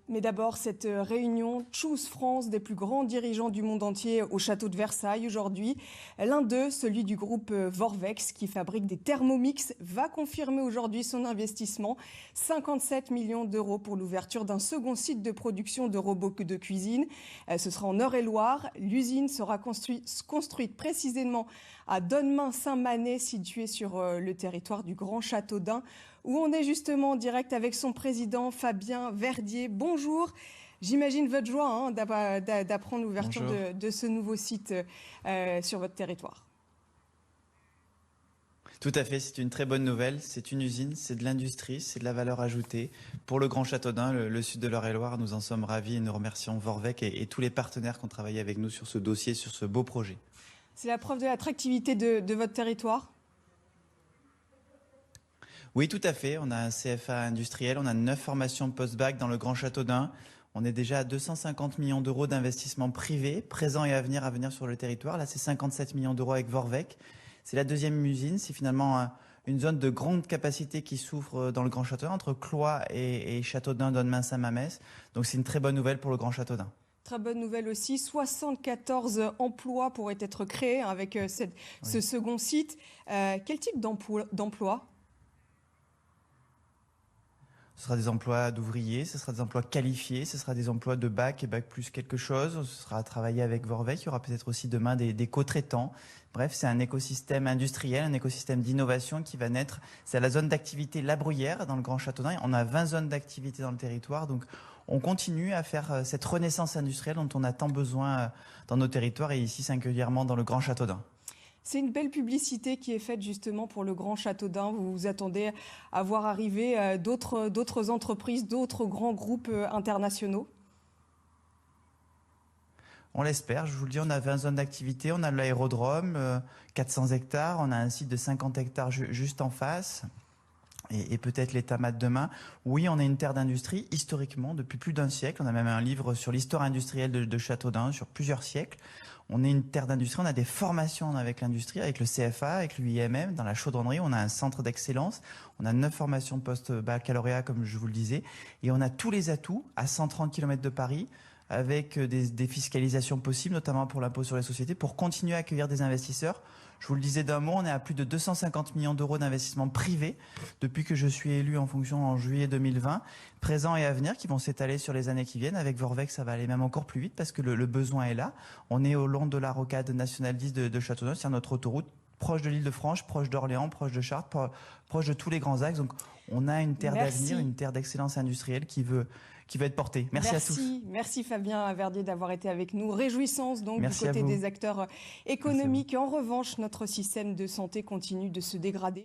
Mais d'abord, cette réunion Choose France des plus grands dirigeants du monde entier au château de Versailles aujourd'hui. L'un d'eux, celui du groupe Vorvex qui fabrique des Thermomix, va confirmer aujourd'hui son investissement. 57 millions d'euros pour l'ouverture d'un second site de production de robots de cuisine. Ce sera en Eure-et-Loire. L'usine sera construite précisément à Donnemain-Saint-Manet, située sur le territoire du Grand Châteaudun, où on est justement en direct avec son président Fabien Verdier. Bonjour, j'imagine votre joie d'apprendre l'ouverture de ce nouveau site sur votre territoire. Tout à fait, c'est une très bonne nouvelle. C'est une usine, c'est de l'industrie, c'est de la valeur ajoutée. Pour le Grand Châteaudun, le sud de l'Eure-et-Loire, nous en sommes ravis et nous remercions Vorvex et tous les partenaires qui ont travaillé avec nous sur ce dossier, sur ce beau projet. C'est la preuve de l'attractivité de votre territoire ? Oui, tout à fait. On a un CFA industriel, on a 9 formations post-bac dans le Grand Châteaudun. On est déjà à 250 millions d'euros d'investissement privé, présent et à venir sur le territoire. Là, c'est 57 millions d'euros avec Vorvex. C'est la deuxième usine. C'est finalement une zone de grande capacité qui s'ouvre dans le Grand Châteaudun, entre Cloix et Châteaudun, Donnemain-Saint-Mamès. Donc, c'est une très bonne nouvelle pour le Grand Châteaudun. Très bonne nouvelle aussi, 74 emplois pourraient être créés avec ce second site. Quel type d'emploi ? Ce sera des emplois d'ouvriers, ce sera des emplois qualifiés, ce sera des emplois de bac et bac plus quelque chose. Ce sera à travailler avec Vorvex. Il y aura peut-être aussi demain des co-traitants. Bref, c'est un écosystème industriel, un écosystème d'innovation qui va naître. C'est la zone d'activité La Bruyère dans le Grand Châteaudun. On a 20 zones d'activité dans le territoire. Donc, on continue à faire cette renaissance industrielle dont on a tant besoin dans nos territoires et ici singulièrement dans le Grand Châteaudun. C'est une belle publicité qui est faite justement pour le Grand Châteaudun. Vous vous attendez à voir arriver d'autres entreprises, d'autres grands groupes internationaux ? On l'espère, je vous le dis, on a 20 zones d'activité, on a l'aérodrome, 400 hectares, on a un site de 50 hectares juste en face. Et peut-être les tamates demain. Oui, on est une terre d'industrie, historiquement, depuis plus d'un siècle. On a même un livre sur l'histoire industrielle de Châteaudun, sur plusieurs siècles. On est une terre d'industrie, on a des formations avec l'industrie, avec le CFA, avec l'UIMM, dans la chaudronnerie. On a un centre d'excellence, on a 9 formations post-baccalauréat, comme je vous le disais. Et on a tous les atouts à 130 km de Paris, avec des fiscalisations possibles, notamment pour l'impôt sur les sociétés, pour continuer à accueillir des investisseurs. Je vous le disais d'un mot, on est à plus de 250 millions d'euros d'investissement privé depuis que je suis élu en fonction en juillet 2020, présents et à venir, qui vont s'étaler sur les années qui viennent. Avec Vorvex, ça va aller même encore plus vite parce que le besoin est là. On est au long de la rocade nationale 10 de Châteauneuf, c'est notre autoroute, proche de l'Île-de-France, proche d'Orléans, proche de Chartres, proche de tous les grands axes. Donc on a une terre d'avenir, une terre d'excellence industrielle qui veut être portée. Merci à tous. Merci Fabien Verdier d'avoir été avec nous. Réjouissance donc du côté des acteurs économiques. En revanche, notre système de santé continue de se dégrader.